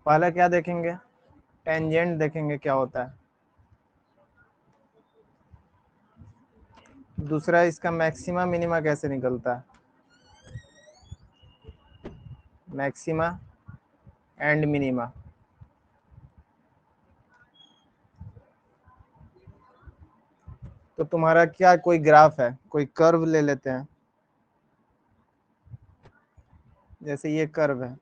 पहला क्या देखेंगे, टेंजेंट देखेंगे क्या होता है। दूसरा इसका मैक्सिमा मिनिमा कैसे निकलता है, मैक्सिमा एंड मिनिमा। तो तुम्हारा क्या कोई ग्राफ है, कोई कर्व ले लेते हैं, जैसे ये कर्व है,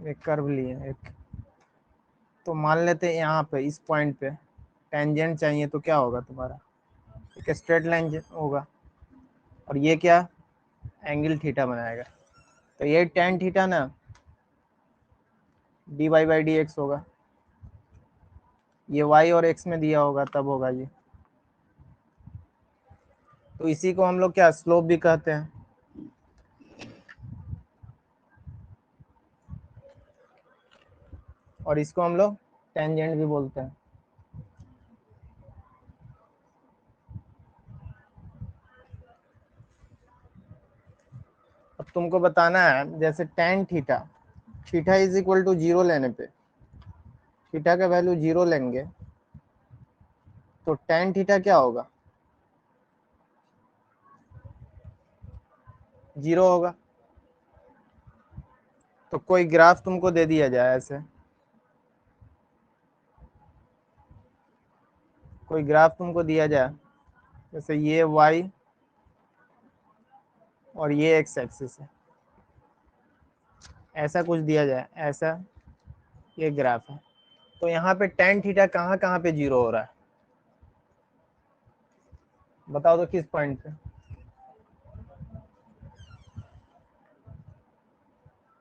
एक कर्व लिए एक, तो मान लेते हैं यहाँ पे इस पॉइंट पे टेंजेंट चाहिए, तो क्या होगा तुम्हारा, एक स्ट्रेट लाइन होगा, और ये क्या एंगल थीटा बनाएगा। तो ये टेन थीटा ना D Y by D X होगा, ये वाई और एक्स में दिया होगा तब होगा ये। तो इसी को हम लोग क्या स्लोप भी कहते हैं। और इसको हम लोग टेंजेंट भी बोलते हैं। अब तुमको बताना है जैसे tan theta, theta is equal to zero लेने पे, थीटा का वैल्यू जीरो लेंगे तो टेन थीटा क्या होगा, जीरो होगा। तो कोई ग्राफ तुमको दे दिया जाए ऐसे, कोई ग्राफ तुमको दिया जाए, जैसे ये वाई और ये एक्स एक्सिस है, ऐसा कुछ दिया जाए, ऐसा ये ग्राफ है। तो यहाँ पे टेन थीटा कहाँ कहाँ पे जीरो हो रहा है, बताओ तो किस पॉइंट पे,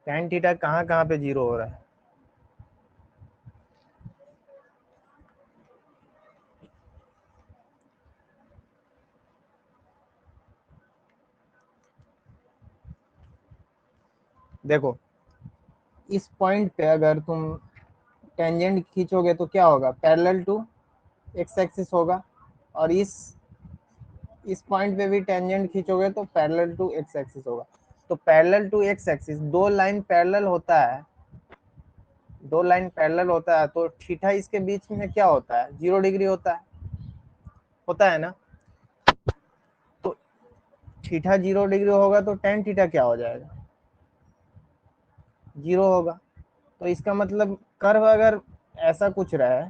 टेन थीटा कहाँ कहाँ पे जीरो हो रहा है। देखो इस पॉइंट पे अगर तुम टेंजेंट खींचोगे तो क्या होगा, पैरेलल टू एक्स एक्सिस होगा, और इस पॉइंट पे भी टेंजेंट खींचोगे तो पैरेलल टू एक्स एक्सिस होगा। तो पैरेलल टू एक्स एक्सिस, दो लाइन पैरेलल होता है, दो लाइन पैरेलल होता है तो थीटा इसके बीच में क्या होता है, 0 डिग्री होता है ना। तो थीटा 0 डिग्री होगा तो टेन थीटा क्या हो जाएगा, जीरो होगा। तो इसका मतलब कर्व अगर ऐसा कुछ रहे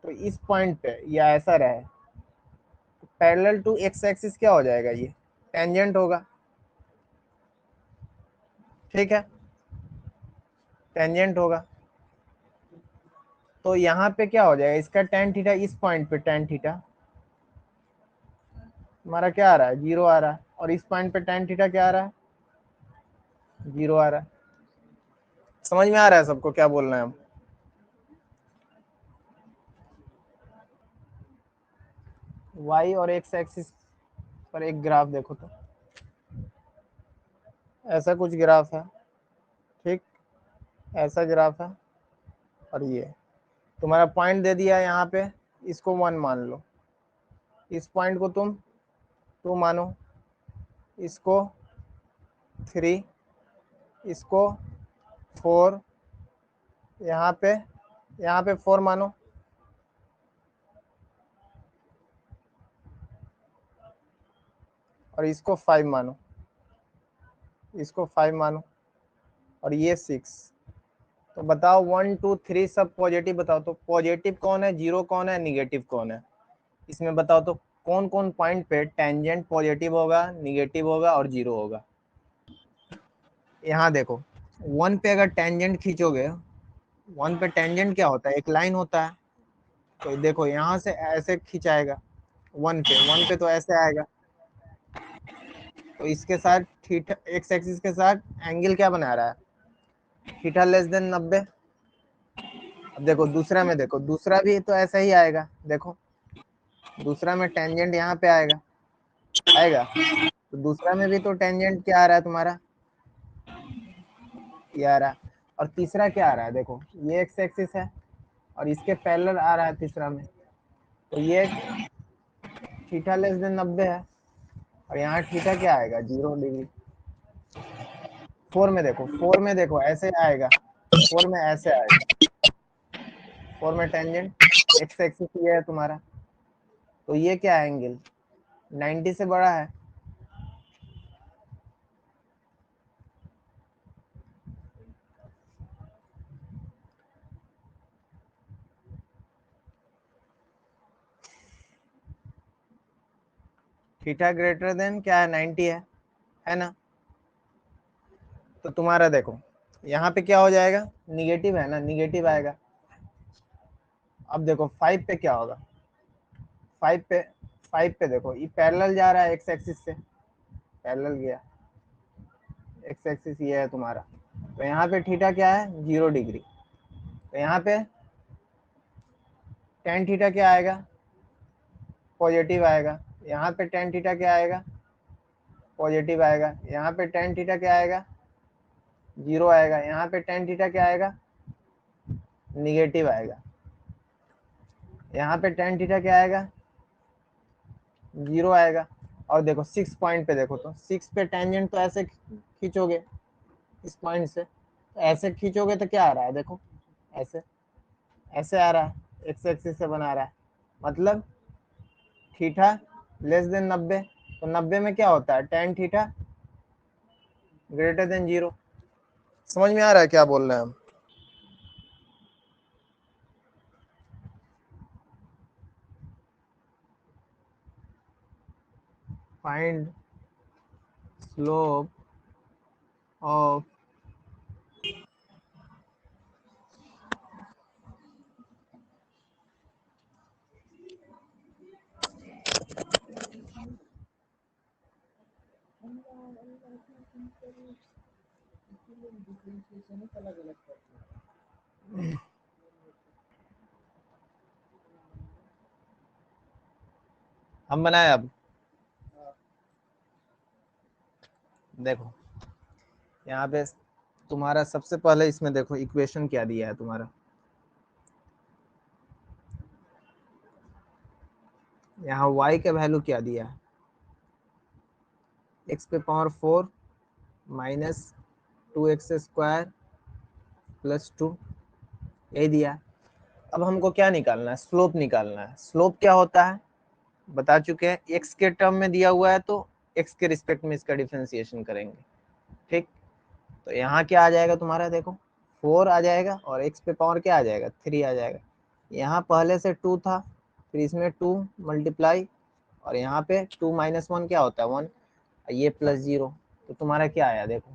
तो इस पॉइंट पे या ऐसा रहे, तो पैरेलल टू एक्स एक्सिस क्या हो जाएगा, ये टेंजेंट होगा, ठीक है, टेंजेंट होगा। तो यहाँ पे क्या हो जाएगा, इसका टेन थीटा, इस पॉइंट पे टेन थीटा हमारा क्या आ रहा है, जीरो आ रहा है, और इस पॉइंट पे टेन थीटा क्या आ रहा है, जीरो आ रहा है। समझ में आ रहा है सबको क्या बोलना है हम। वाई और एक्स एक्सिस पर एक ग्राफ देखो तो ऐसा कुछ ग्राफ है, ठीक, ऐसा ग्राफ है, और ये तुम्हारा पॉइंट दे दिया है यहाँ पे, इसको 1 मान लो, इस पॉइंट को तुम 2 मानो, इसको 3, इसको 4, यहाँ पे 4 मानो, और इसको 5 मानो, इसको 5 मानो, और ये 6। तो बताओ 1 2 3 सब पॉजिटिव, बताओ तो पॉजिटिव कौन है, जीरो कौन है, निगेटिव कौन है, इसमें बताओ तो कौन कौन पॉइंट पे टेंजेंट पॉजिटिव होगा, निगेटिव होगा और जीरो होगा। यहाँ देखो 1 पे अगर टेंजेंट खींचोगे, 1 पे टेंजेंट क्या होता है, एक लाइन होता है। तो देखो यहाँ से ऐसे खिंचाएगा 1 पे तो ऐसे आएगा, तो इसके साथ थीटा एक्स एक्सिस के साथ एंगल क्या बना रहा है, थीटा लेस देन 90। अब देखो दूसरा में, देखो दूसरा भी तो ऐसा ही आएगा, देखो दूसरा में टेंजेंट यहाँ पे आएगा, आएगा, तो दूसरा में भी तो टेंजेंट क्या आ रहा है तुम्हारा, ये आ रहा है। और तीसरा क्या आ रहा है, देखो ये एक्स एक्सिस है और इसके पैरेलल आ रहा है तीसरा में, तो ये थीटा लेस देन 90 है, और यहाँ थीटा क्या आएगा, 0 डिग्री। फोर में देखो, फोर में देखो ऐसे आएगा, फोर में ऐसे आएगा, फोर में टेंजेंट एक्स एक्सिस ये है तुम्हारा, तो ये क्या है एंगल 90 से बड़ा है। थीटा ग्रेटर देन क्या है 90 है ना। तो तुम्हारा देखो यहाँ पे क्या हो जाएगा, निगेटिव है ना, निगेटिव आएगा। अब देखो 5 पे क्या होगा, 5 पे, 5 पे देखो ये पैरेलल जा रहा है एक्स एक्सिस से, पैरेलल गया, एक्स एक्सिस ये है तुम्हारा, तो यहाँ पे थीटा क्या है 0 डिग्री, तो यहाँ पे टेन थीटा क्या आएगा, पॉजिटिव आएगा। यहाँ पे टेन थीटा क्या आएगा, पॉजिटिव आएगा। यहाँ पे टेन थीटा क्या आएगा, 0 आएगा। यहाँ पे टेन थीटा क्या आएगा, निगेटिव आएगा। यहाँ पे टेन थीटा क्या आएगा, 0 आएगा। और देखो 6 पॉइंट पे देखो, तो 6 पे टेंजेंट तो ऐसे खींचोगे इस पॉइंट से, तो ऐसे खींचोगे तो क्या आ रहा है देखो, ऐसे ऐसे आ रहा है, एक्स एक्सिस से बना रहा है, मतलब थीटा लेस देन 90। तो 90 में क्या होता है, टेन थीटा ग्रेटर देन 0। समझ में आ रहा है क्या बोल रहे हैं हम। फाइंड स्लोप ऑफ, हम बनाए अब देखो यहाँ पे तुम्हारा सबसे पहले इसमें देखो इक्वेशन क्या दिया है तुम्हारा, यहाँ y का वैल्यू क्या दिया है, x पे पावर 4 माइनस 2x² प्लस 2, यही दिया। अब हमको क्या निकालना है, स्लोप निकालना है। स्लोप क्या होता है बता चुके हैं, x के टर्म में दिया हुआ है तो x के रिस्पेक्ट में इसका डिफरेंशिएशन करेंगे, ठीक। तो यहाँ क्या आ जाएगा तुम्हारा देखो 4 आ जाएगा, और x पे पावर क्या आ जाएगा 3 आ जाएगा। यहाँ पहले से 2 था, फिर इसमें 2 मल्टीप्लाई, और यहाँ पे 2 माइनस 1 क्या होता है 1, ये प्लस 0, तो तुम्हारा क्या आया देखो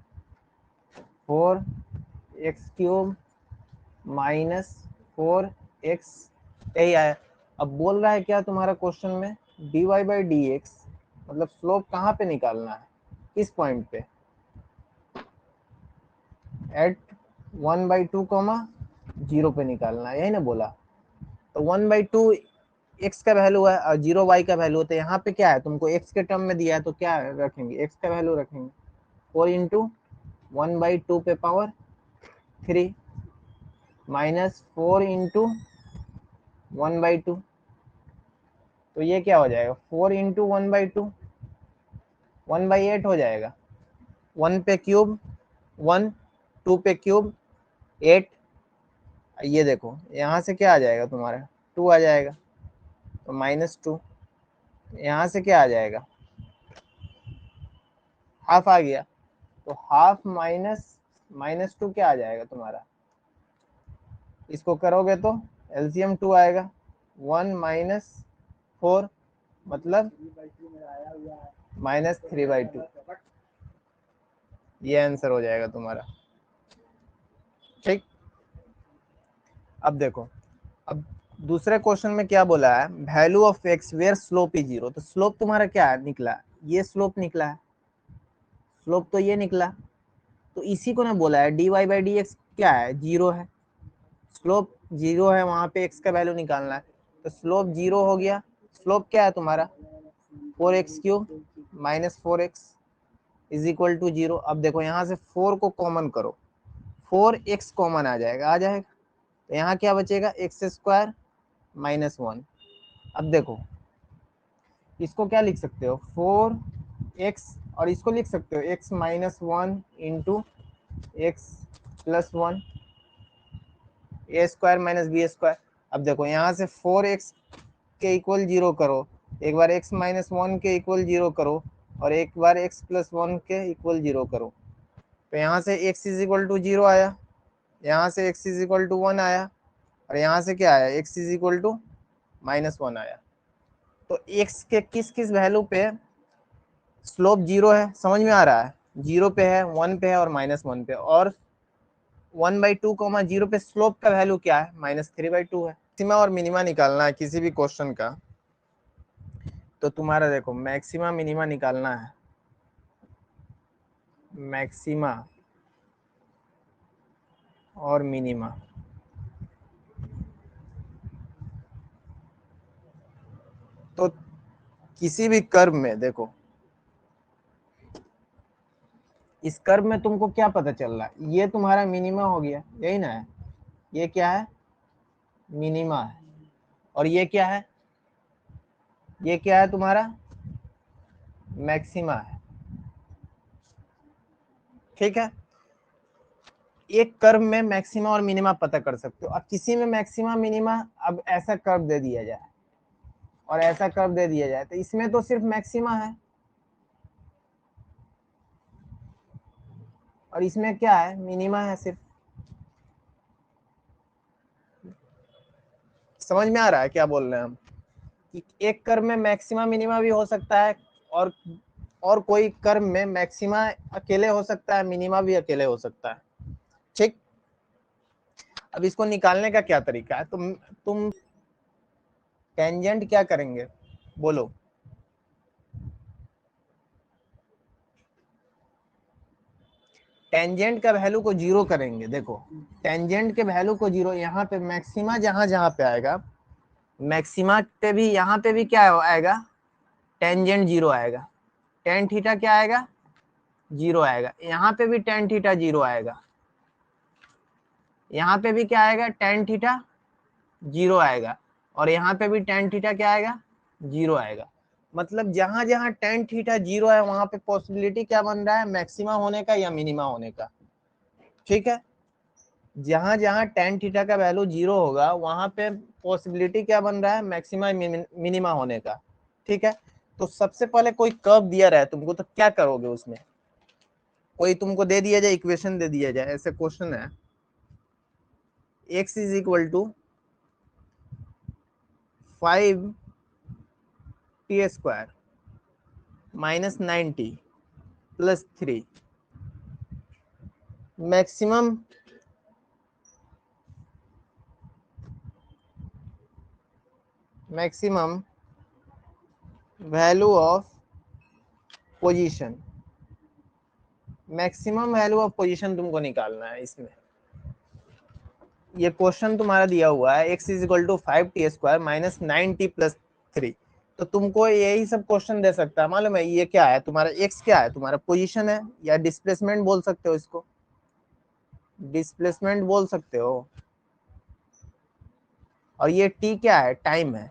4x³ माइनस 4x, यही आया। अब बोल रहा है क्या तुम्हारा क्वेश्चन में, dy/dx मतलब स्लोप कहाँ पे निकालना है, किस पॉइंट पे, एट 1/2 0 पे निकालना है, यही ना बोला। तो 1/2 x का वैल्यू है और 0 y का वैल्यू है, तो यहाँ पे क्या है तुमको x के टर्म में दिया है तो क्या रखेंगे, x का वैल्यू रखेंगे 4 इंटू 1/2 पे पावर 3 माइनस 4 इंटू 1/2, तो ये क्या हो जाएगा 4 इंटू 1/2 1/8 हो जाएगा। 1 पे क्यूब 1, 2 पे क्यूब 8, ये देखो यहाँ से क्या आ जाएगा तुम्हारा 2 आ जाएगा, तो -2, यहाँ से क्या आ जाएगा हाफ आ गया, तो हाफ माइनस -2 क्या आ जाएगा तुम्हारा, इसको करोगे तो एलसीएम 2 आएगा, 1 माइनस 4 मतलब -3/2, ये आंसर हो जाएगा तुम्हारा, ठीक। अब देखो, अब दूसरे क्वेश्चन में क्या बोला है, value of X where slope is 0, तो स्लोप तुम्हारा क्या है निकला, ये स्लोप निकला है, स्लोप तो ये निकला, तो इसी को ना बोला है dy/dx क्या है 0 है, स्लोप 0 है, वहां पे x का वैल्यू निकालना है, तो स्लोप 0 हो गया। स्लोप क्या है तुम्हारा 4x³ minus 4x is equal to 0। अब देखो यहाँ से 4 को कॉमन करो, 4x कॉमन आ जाएगा, आ जाएगा, तो यहाँ क्या बचेगा x² -1। अब देखो इसको क्या लिख सकते हो 4 x, और इसको लिख सकते हो x minus 1 into x plus 1 ए स्क्वायर माइनस बी स्क्वायर। अब देखो यहाँ से 4x के इक्वल 0 करो, एक बार x माइनस 1 के इक्वल 0 करो, और एक बार x प्लस 1 के इक्वल 0 करो। तो यहाँ से x इज इक्वल टू 0 आया, यहाँ से x इज इक्वल टू 1 आया, और यहाँ से क्या आया, x is equal to minus 1 आया। तो x के किस किस वैल्यू पे स्लोप 0 है, समझ में आ रहा है? 0 पे है, 1 पे है और माइनस 1 पे, और 1/2 0 पे स्लोप का वैल्यू क्या है, -3/2 है। मैक्सिमा और मिनिमा निकालना है किसी भी क्वेश्चन का, तो तुम्हारा देखो मैक्सिमा मिनिमा निकालना है। मैक्सिमा और मिनिमा, तो किसी भी कर्व में देखो, इस कर्व में तुमको क्या पता चल रहा है, ये तुम्हारा मिनिमा हो गया, यही ना है, ये क्या है, मिनिमा है, और ये क्या है, ये क्या है तुम्हारा, मैक्सिमा है। ठीक है, एक कर्व में मैक्सिमा और मिनिमा पता कर सकते हो। अब किसी में मैक्सिमा मिनिमा, अब ऐसा कर्व दे दिया जाए और ऐसा कर्व दे दिया जाए, तो इसमें तो सिर्फ मैक्सिमा है, और इसमें क्या है, मिनिमा है सिर्फ। समझ में आ रहा है क्या बोल रहे हैं हम, कि एक कर्व में मैक्सिमा मिनिमा भी हो सकता है, और कोई कर्व में मैक्सिमा अकेले हो सकता है, मिनिमा भी अकेले हो सकता है। ठीक, अब इसको निकालने का क्या तरीका है, तुम टेंजेंट क्या करेंगे, बोलो। टेंजेंट का वैल्यू को 0 करेंगे, देखो टेंजेंट के वैल्यू को 0, यहाँ पे मैक्सिमा जहां जहां पे आएगा, मैक्सिमा पे भी यहाँ पे भी क्या आएगा, टेंजेंट 0 आएगा, टेन थीटा क्या आएगा, 0 आएगा, यहाँ पे भी टेन थीटा 0 आएगा, यहाँ पे भी क्या आएगा, टेन थीटा 0 आएगा, और यहाँ पे भी टेन थीटा क्या आएगा, 0 आएगा। मतलब जहां जहां टेन थीटा 0 है, वहां पे पॉसिबिलिटी क्या बन रहा है, मैक्सिमा होने का या मिनिमा होने का। ठीक है, जहां जहां टेन थीटा का वैल्यू 0 होगा, वहां पे पॉसिबिलिटी क्या बन रहा है, मैक्सिमा मिनिमा होने का। ठीक है, तो सबसे पहले कोई कर्व दिया रहा है तुमको, तो क्या करोगे उसमें, कोई तुमको दे दिया जाए, इक्वेशन दे दिया जाए, ऐसे क्वेश्चन है, x is equal to 5t² minus 9t plus 3, maximum value of position, maximum value of position तुमको निकालना है इसमें। ये क्वेश्चन तुम्हारा दिया हुआ है, x is equal to 5t² minus 9t plus 3, तो तुमको यही सब क्वेश्चन दे सकता है, मालूम है। ये क्या है तुम्हारा, x क्या है तुम्हारा, पोजीशन है, या डिस्प्लेसमेंट बोल सकते हो इसको, डिस्प्लेसमेंट बोल सकते हो, और ये t क्या है, टाइम है,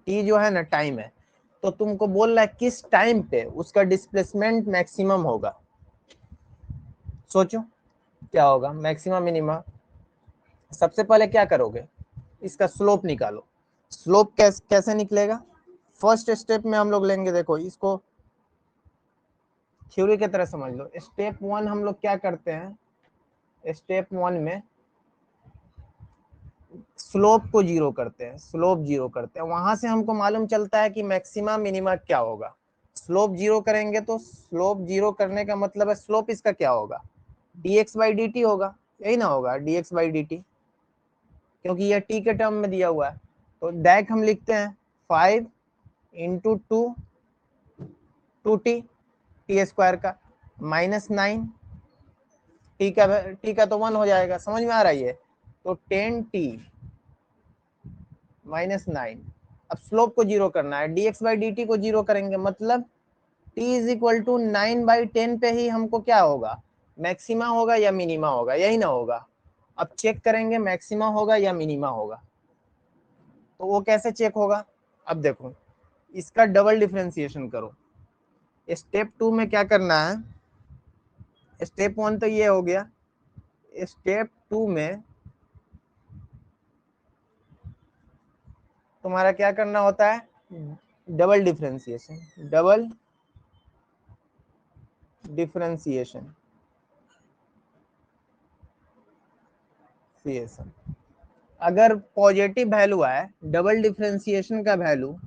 t जो है ना टाइम है। तो तुमको बोल रहा है किस टाइम पे उसका डिस्प्लेसमेंट मैक्सिमम होगा, सोचो क्या होगा, मैक्सिमम मिनिमम। सबसे पहले क्या करोगे, इसका स्लोप निकालो। स्लोप कैसे निकलेगा, फर्स्ट स्टेप में हम लोग लेंगे, देखो इसको थ्योरी की तरह समझ लो। स्टेप 1 हम लोग क्या करते हैं, स्टेप 1 में स्लोप को 0 करते हैं, स्लोप 0 करते हैं, वहां से हमको मालूम चलता है कि मैक्सिमा मिनिमा क्या होगा। स्लोप 0 करेंगे, तो स्लोप 0 करने का मतलब है स्लोप इसका क्या होगा, dx/dt होगा, यही ना होगा, dx/dt, क्योंकि ये t के टर्म में दिया हुआ है। तो डायरेक्ट हम लिखते हैं 5 इंटू 2t t² का माइनस 9, टी का तो 1 हो जाएगा, समझ में आ रहा है ये, तो 10t माइनस 9। अब स्लोप को 0 करना है, dx/dt को 0 करेंगे, मतलब t इज इक्वल टू 9/10 पे ही हमको क्या होगा, मैक्सिमा होगा या मिनिमा होगा, यही ना होगा। अब चेक करेंगे मैक्सिमा होगा या मिनिमा होगा, तो वो कैसे चेक होगा, अब देखो इसका डबल डिफरेंशिएशन करो, स्टेप 2 में क्या करना है, स्टेप 1 तो ये हो गया, स्टेप 2 में तुम्हारा क्या करना होता है, डबल डिफरेंशिएशन, डबल डिफरेंशिएशन सीएशन। अगर पॉजिटिव वैल्यू आए, डबल डिफरेंशिएशन का वैल्यू,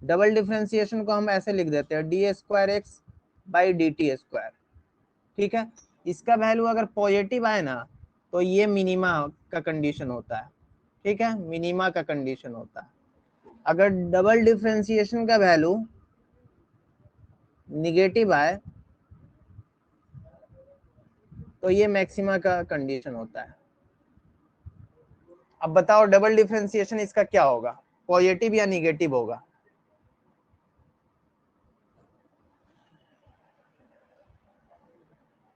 डबल डिफरेंशिएशन को हम ऐसे लिख देते हैं D square x by D T square, ठीक है। इसका वैल्यू अगर पॉजिटिव आए ना तो ये मिनिमा का कंडीशन होता है, ठीक है, मिनिमा का कंडीशन होता है। अगर डबल डिफरेंशिएशन का वैल्यू निगेटिव आए तो ये मैक्सिमा का कंडीशन होता है। अब बताओ डबल डिफरेंशिएशन इसका क्या होगा, पॉजिटिव या निगेटिव होगा?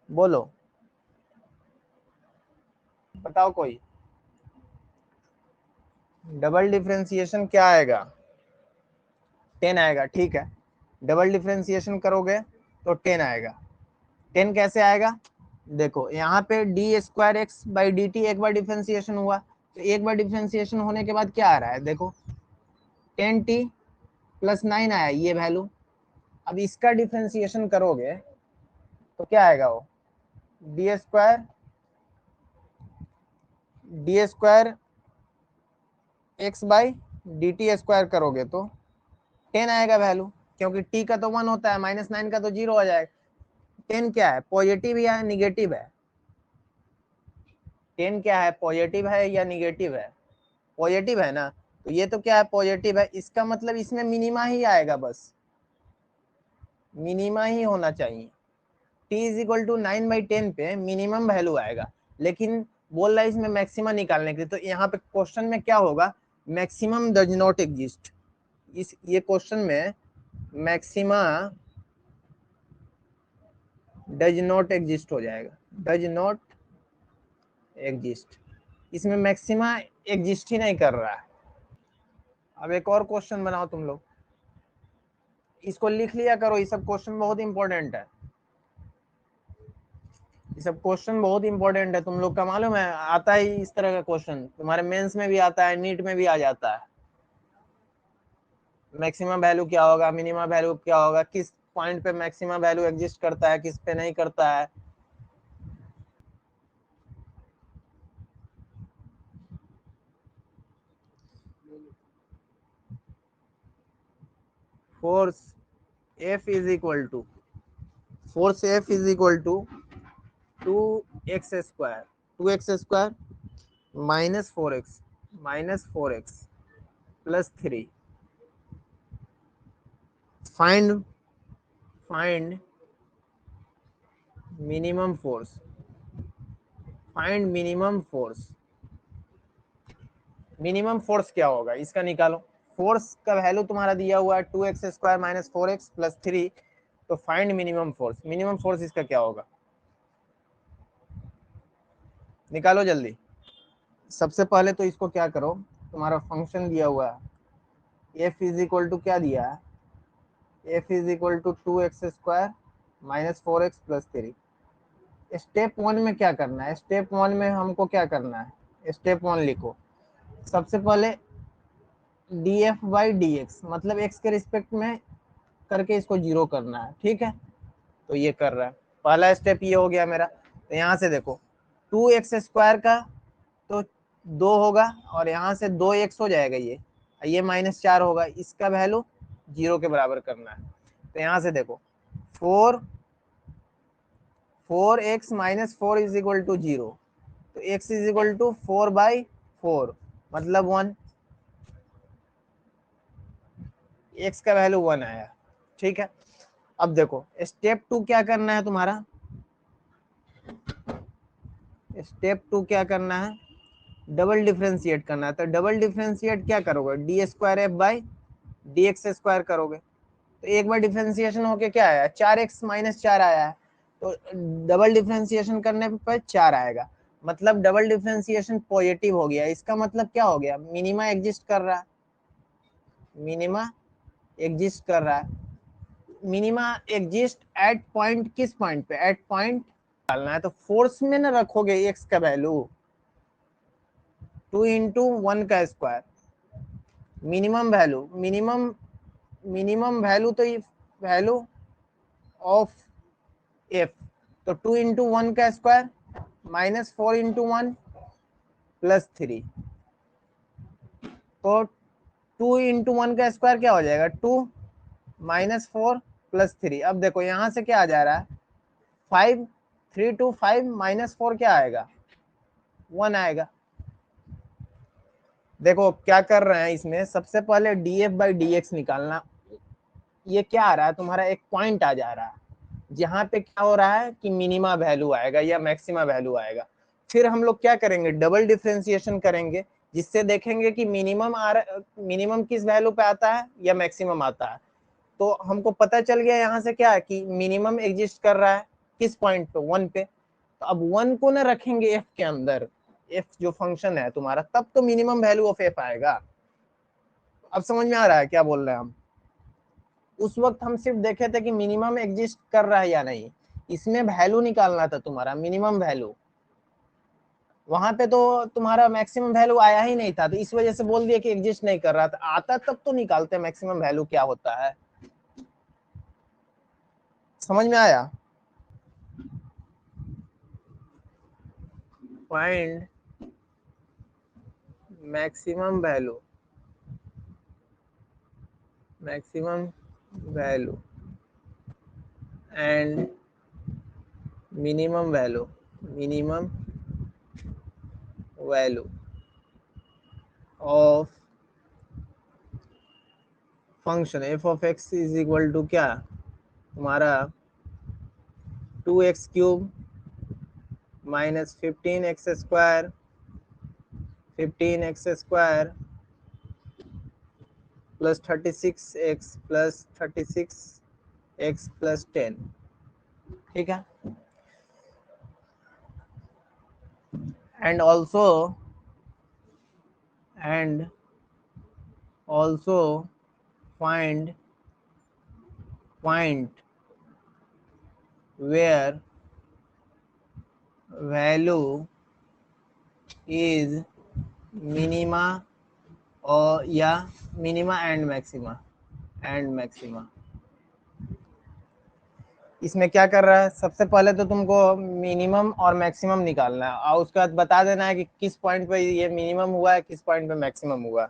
बोलो, बताओ कोई। डबल डिफरेंशिएशन क्या आएगा, 10 आएगा, ठीक है। डबल डिफरेंशिएशन करोगे तो 10 आएगा। 10 कैसे आएगा, देखो यहाँ पे D square x by D T एक बार डिफरेंशिएशन हुआ, तो एक बार डिफरेंशिएशन होने के बाद क्या आ रहा है, देखो 10t प्लस 9 आया ये वैल्यू। अब इसका डिफरेंशिएशन करोगे तो क्या आएगा, वो D square x by D T square करोगे तो 10 आएगा वैल्यू, क्योंकि t का तो 1 होता है, -9 का तो 0 हो जाएगा। 10 क्या है, पॉजिटिव या निगेटिव है, 10 क्या है, पॉजिटिव है या निगेटिव है, पॉजिटिव है ना, तो ये तो क्या है, पॉजिटिव है, इसका मतलब इसमें मिनिमा ही आएगा, बस मिनिमा ही होना चाहिए। t इज इक्वल टू 9/10 पे मिनिमम वैल्यू आएगा, लेकिन बोल रहा है इसमें मैक्सिमा निकालने के लिए, तो यहाँ पे क्वेश्चन में क्या होगा, मैक्सिमम डज नॉट एग्जिस्ट। इस ये क्वेश्चन में मैक्सिमा डज नॉट एग्जिस्ट हो जाएगा, डज नॉट एग्जिस्ट, इसमें मैक्सिमा एग्जिस्ट ही नहीं कर रहा है। अब एक और क्वेश्चन बनाओ तुम लोग, इसको लिख लिया करो, ये सब क्वेश्चन बहुत इंपॉर्टेंट है, ये सब क्वेश्चन बहुत इंपॉर्टेंट है। तुम लोग का मालूम है आता है इस तरह का क्वेश्चन, तुम्हारे मेंस में भी आता है, नीट में भी आ जाता है। मैक्सिमम वैल्यू क्या होगा, मिनिमम वैल्यू क्या होगा, किस पॉइंट पे मैक्सिमम वैल्यू एग्जिस्ट करता है, किस पे नहीं करता है। Force F is equal to, force F is equal to 2x² 2x² -4x plus 3। Find find minimum force, find minimum force. Minimum force क्या होगा इसका निकालो, फोर्स का वैल्यू तुम्हारा दिया हुआ है 2x² - 4x प्लस 3, तो find minimum force, minimum force इसका क्या होगा, निकालो जल्दी। सबसे पहले तो इसको क्या करो, तुम्हारा फंक्शन दिया हुआ है f इज इक्वल टू क्या दिया है, f is equal to 2x² - 4x plus 3। Step 1 में क्या करना है, स्टेप 1 में हमको क्या करना है, स्टेप 1 लिखो। सबसे पहले df बाई dx, मतलब x के रिस्पेक्ट में करके इसको जीरो करना है, ठीक है। तो ये कर रहा है, पहला स्टेप ये हो गया मेरा। तो यहाँ से देखो 2x² का तो 2 होगा, और यहाँ से 2x हो जाएगा, ये -4 होगा, इसका वैल्यू 0 के बराबर करना है। तो यहाँ से देखो 4x - 4 इज इक्वल टू 0, तो x इज इक्वल टू 4/4 मतलब 1, x का वैल्यू 1 आया, ठीक है। अब देखो स्टेप 2 क्या करना है तुम्हारा, स्टेप 2 क्या करना है, डबल डिफरेंशिएट करना है। तो डबल डिफरेंशिएट क्या करोगे, d² f बाई dx² करोगे, तो एक बार डिफरेंशिएशन होके क्या आया, 4x - 4 आया है, तो डबल डिफरेंशिएशन करने पर 4 आएगा, मतलब डबल डिफरेंशिएशन पॉजिटिव हो गया। इसका मतलब क्या हो गया, मिनिमा एग्जिस्ट कर रहा है, मिनिमा एग्जिस्ट कर रहा है। मिनिमा एग्जिस्ट एट पॉइंट, किस पॉइंट पे, एट पॉइंट डालना है, तो फोर्स में ना रखोगे एक्स का वैल्यू 2 इंटू 1 का square, minimum value, minimum value तो ये वैल्यू ऑफ एफ, तो 2 इंटू 1 का स्क्वायर माइनस 4 इंटू 1 प्लस 3, तो 2 इंटू 1 का स्क्वायर क्या हो जाएगा, 2 माइनस 4 प्लस 3। अब देखो यहां से क्या आ जा रहा है, 5, 3 टू 5 माइनस 4 क्या आएगा, 1 आएगा। देखो क्या कर रहे हैं इसमें, सबसे पहले df बाई dx निकालना। ये क्या आ रहा है तुम्हारा, एक पॉइंट आ जा रहा है जहां पे क्या हो रहा है कि मिनिमा वैल्यू आएगा या मैक्सिमा वैल्यू आएगा। फिर हम लोग क्या करेंगे, डबल डिफरेंशिएशन करेंगे, जिससे देखेंगे कि मिनिमम आ रहा, मिनिमम किस वैल्यू पे आता है या मैक्सिमम आता है। तो हमको पता चल गया यहाँ से क्या है कि मिनिमम एग्जिस्ट कर रहा है किस पॉइंट पे, 1 पे। तो अब 1 को ना रखेंगे एफ के अंदर, एफ जो फंक्शन है तुम्हारा, तब तो मिनिमम वैल्यू ऑफ एफ आएगा। अब समझ में आ रहा है क्या बोल रहे हैं हम। उस वक्त हम सिर्फ देखे थे कि मिनिमम एग्जिस्ट कर रहा है या नहीं, इसमें वैल्यू निकालना था तुम्हारा, मिनिमम वैल्यू। वहां पे तो तुम्हारा मैक्सिमम वैल्यू आया ही नहीं था, तो इस वजह से बोल दिया कि एग्जिस्ट नहीं कर रहा था। आता तब तो निकालते मैक्सिमम वैल्यू क्या होता है। समझ में आया। Find maximum value, maximum value and minimum value, minimum value of function F of X is equal to क्या, तुम्हारा 2x cube minus 15x square, 15x square plus 36x plus 36x plus 10। ठीक है, and also find point where value is minima और या minima and maxima. इसमें क्या कर रहा है, सबसे पहले तो तुमको मिनिमम और मैक्सिमम निकालना है, और उसके बाद बता देना है कि किस पॉइंट पे ये मिनिमम हुआ है, किस पॉइंट पे मैक्सिमम हुआ।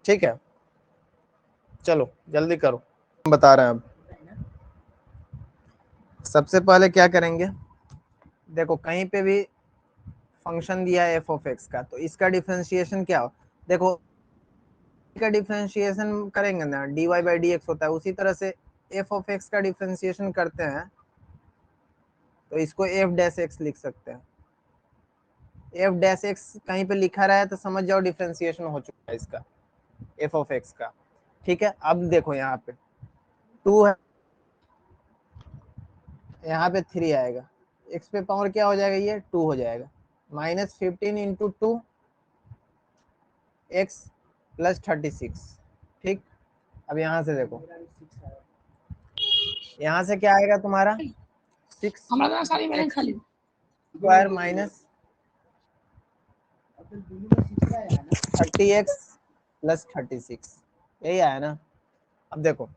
ठीक है, चलो जल्दी करो, बता रहे हैं। अब सबसे पहले क्या करेंगे, देखो कहीं पे भी फंक्शन दिया है एफ ऑफ एक्स का, तो इसका डिफरेंशिएशन क्या हो, देखो का डिफरेंशिएशन करेंगे ना, D Y by D X होता है, उसी तरह से एफ ऑफ एक्स का डिफरेंशिएशन करते हैं, तो इसको एफ डैश एक्स लिख सकते हैं। एफ डैश एक्स कहीं पे लिखा रहा है तो समझ जाओ डिफरेंशिएशन हो चुका है इसका, एफ ऑफ एक्स का। ठीक है, अब देखो यहाँ पे 2 है, यहाँ पे 3 आएगा, एक्स पे पावर क्या हो जाएगा, ये 2 हो जाएगा, माइनस 15 इंटू 2 एक्स प्लस 36। ठीक, अब यहाँ से देखो, यहाँ से क्या आएगा तुम्हारा 6 स्क्वायर माइनस 30x प्लस 36, यही आया ना। अब देखो,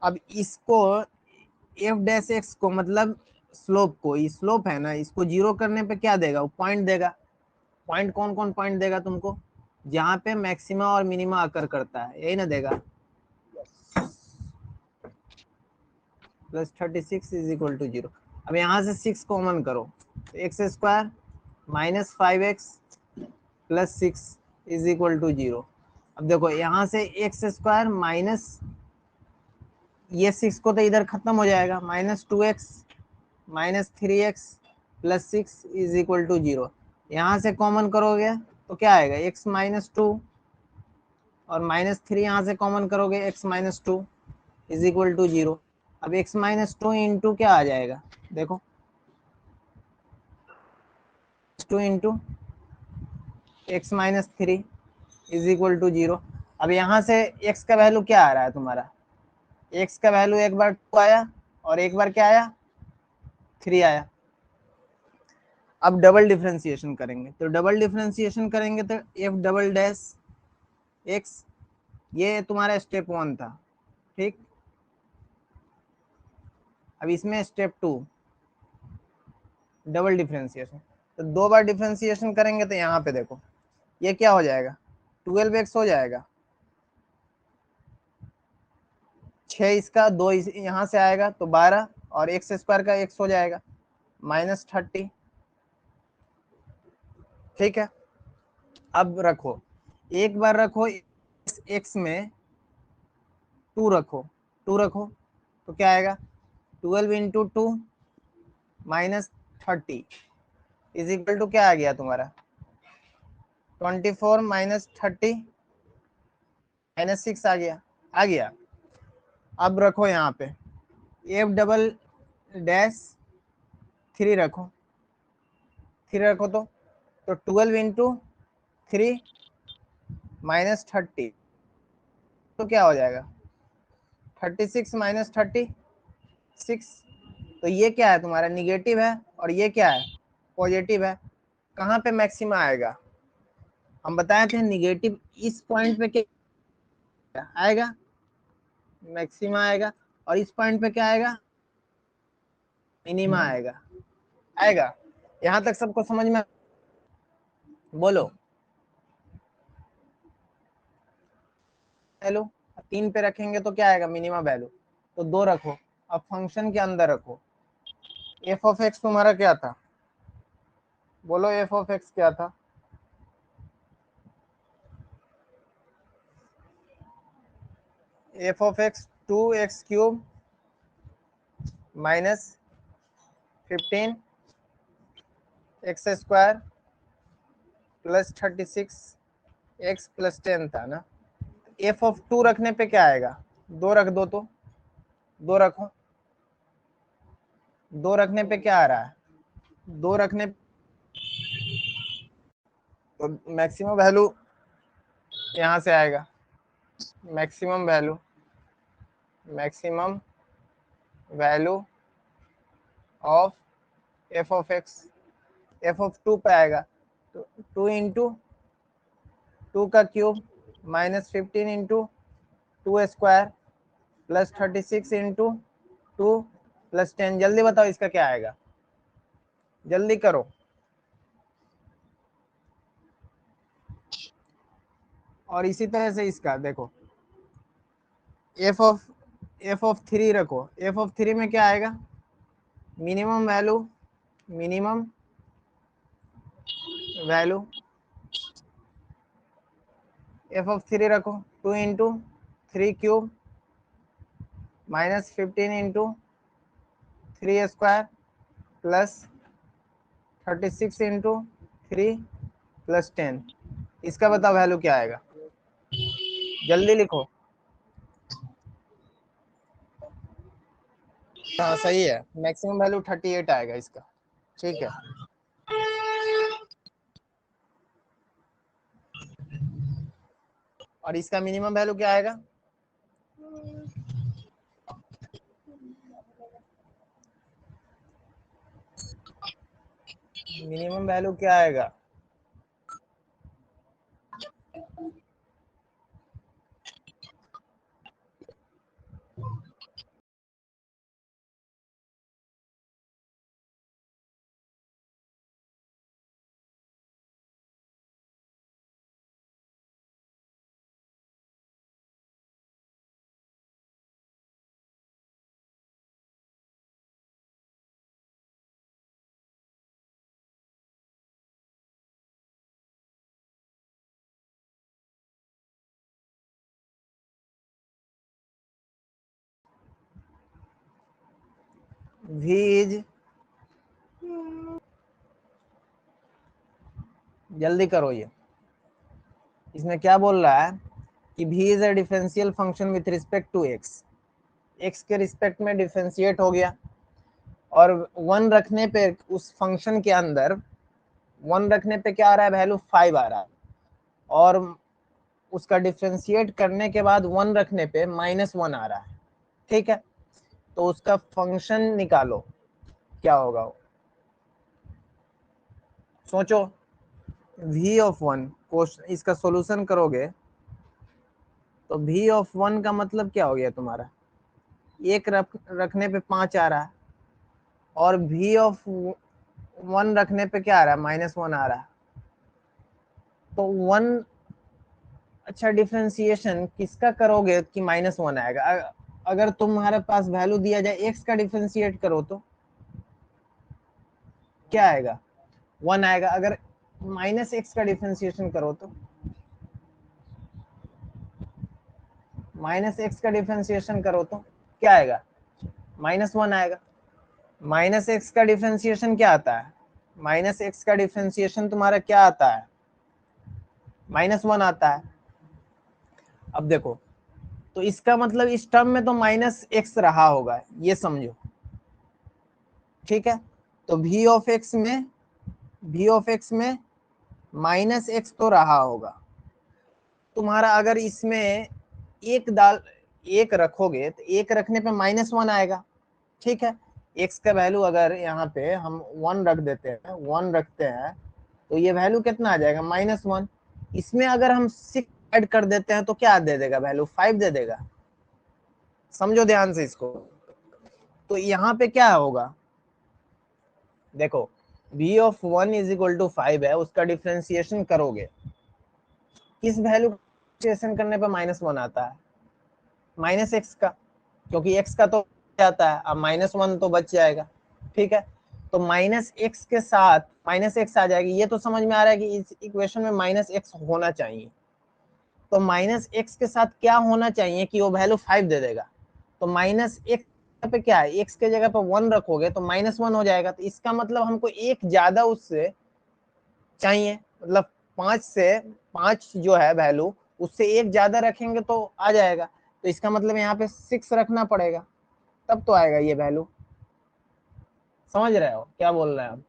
अब इसको एफ डैश एक्स को मतलब स्लोप को, ये स्लोप है ना, इसको जीरो करने पे क्या देगा, वो पॉइंट देगा। पॉइंट कौन कौन पॉइंट देगा तुमको, जहां पे मैक्सिमा और मिनिमा अकर करता है, यही ना देगा। Plus 36 is equal to 0। अब यहाँ से 6 कॉमन करो, X square minus 5x plus 6 is equal to 0। अब देखो यहाँ से एक्स स्क्वायर माइनस ये 6 को तो इधर खत्म हो जाएगा, minus 2x minus 3x plus 6 is equal to 0। यहाँ से कॉमन करोगे तो क्या आएगा, x माइनस 2 और माइनस 3 यहाँ से कॉमन करोगे, x minus 2 is equal to 0। अब x माइनस 2 इंटू क्या आ जाएगा, देखो 2 into X minus 3 is equal to 0। अब यहाँ से x का वैल्यू क्या आ रहा है तुम्हारा, एक्स का वैल्यू एक बार 2 आया और एक बार क्या आया 3 आया। अब डबल डिफरेंशिएशन करेंगे, तो डबल डिफरेंशिएशन करेंगे तो एफ डबल डैश एक्स, ये तुम्हारा स्टेप 1 था, ठीक। अब इसमें स्टेप 2 डबल डिफरेंशिएशन, तो 2 बार डिफरेंशिएशन करेंगे तो यहाँ पे देखो ये क्या हो जाएगा 12x हो जाएगा, 6 इसका 2 यहाँ से आएगा तो 12 और एक्स स्क्वायर का x हो जाएगा -30, ठीक है। अब रखो, एक बार रखो x में 2 रखो, 2 रखो तो क्या आएगा 12 इंटू 2 -30 इज इक्वल टू क्या आ गया तुम्हारा 24 -30 -6 आ गया, आ गया। अब रखो यहाँ पे एफ डबल डैश 3 रखो, 3 रखो तो 12 इंटू 3 -30 तो क्या हो जाएगा 36 -36, तो ये क्या है तुम्हारा निगेटिव है और ये क्या है पॉजिटिव है। कहाँ पे मैक्सिमा आएगा, हम बताए थे निगेटिव इस पॉइंट पे क्या आएगा मैक्सिमा आएगा, और इस पॉइंट पे क्या आएगा मिनिमा आएगा, आएगा। यहाँ तक सबको समझ में, बोलो वैल्यू 3 पे रखेंगे तो क्या आएगा मिनिमा वैल्यू, तो 2 रखो। अब फंक्शन के अंदर रखो, एफ ऑफ एक्स तुम्हारा क्या था, बोलो एफ ऑफ एक्स क्या था, F of x 2x³ -15 x² +36 x +10 था ना। एफ ऑफ 2 रखने पे क्या आएगा 2 रख दो तो 2 रखो, 2 रखने पे क्या आ रहा है 2 रखने तो मैक्सिमम वैल्यू यहाँ से आएगा, maximum value of F of x, F of 2 पे आएगा तो 2 इंटू 2 का क्यूब -15 इंटू 2² +36 इंटू 2 +10, जल्दी बताओ इसका क्या आएगा, जल्दी करो। और इसी तरह से इसका देखो एफ ऑफ 3 रखो, एफ ऑफ 3 में क्या आएगा मिनिमम वैल्यू एफ ऑफ 3 रखो 2 इंटू 3³ -15 इंटू 3² +36 इंटू 3 +10, इसका बताओ वैल्यू क्या आएगा, जल्दी लिखो। हाँ सही है, मैक्सिमम वैल्यू 38 आएगा इसका, ठीक है। और इसका मिनिमम वैल्यू क्या आएगा मिनिमम वैल्यू क्या आएगा v इज, जल्दी करो ये, इसमें क्या बोल रहा है कि v is a differential function with respect to x, x के रिस्पेक्ट में डिफरेंशिएट हो गया, और 1 रखने पे उस फंक्शन के अंदर 1 रखने पे क्या आ रहा है वैल्यू 5 आ रहा है, और उसका डिफरेंशिएट करने के बाद 1 रखने पे -1 आ रहा है, ठीक है, तो उसका फंक्शन निकालो क्या होगा वो, सोचो। v ऑफ वन क्वेश्चन इसका सॉल्यूशन करोगे तो v ऑफ वन का मतलब क्या हो गया तुम्हारा, एक रखने पे 5 आ रहा है, और v ऑफ वन रखने पे क्या आ रहा है, -1 आ रहा है। तो वन, अच्छा डिफरेंशिएशन किसका करोगे कि -1 आएगा। अगर तुम्हारे पास वैल्यू दिया जाए x का डिफरेंशिएट करो तो क्या आएगा, 1 आएगा। अगर -x का डिफरेंशिएशन करो तो -x का डिफरेंशिएशन करो तो क्या आएगा, -1 आएगा। -x का डिफरेंशिएशन क्या आता है, -x का डिफरेंशिएशन तुम्हारा क्या आता है, -1 आता है। अब देखो, तो इसका मतलब इस टर्म में तो -x रहा होगा, ये समझो, ठीक है। तो v ऑफ x में -x तो रहा होगा तुम्हारा। अगर इसमें एक रखोगे तो एक रखने पे -1 आएगा, ठीक है। x का वैल्यू अगर यहाँ पे हम 1 रख देते हैं, 1 रखते हैं, तो ये वैल्यू कितना आ जाएगा, -1। इसमें अगर हम 6 ऐड कर देते हैं तो क्या दे देगा, वैल्यू 5 दे देगा। समझो ध्यान से इसको। तो यहाँ पे क्या होगा, देखो v of 1 is equal to 5 है, उसका डिफ्रेंसिएशन करोगे, किस वैल्यू डिफ्रेंसिएशन करने पे -1 आता है, -x का, क्योंकि x का तो आता है, अब -1 तो बच जाएगा, ठीक है। तो -x के साथ -x आ जाएगी, ये तो समझ में आ रहा है कि इस इक्वेशन में -x होना चाहिए। तो -x के साथ क्या होना चाहिए कि वो वैल्यू 5 दे देगा। तो -x पे क्या है, x के जगह पे 1 रखोगे तो -1 हो जाएगा। तो इसका मतलब हमको एक ज्यादा उससे चाहिए, मतलब 5 जो है वैल्यू, उससे एक ज्यादा रखेंगे तो आ जाएगा। तो इसका मतलब यहाँ पे 6 रखना पड़ेगा, तब तो आएगा ये वैल्यू। समझ रहे हो क्या बोल रहे हैं हम।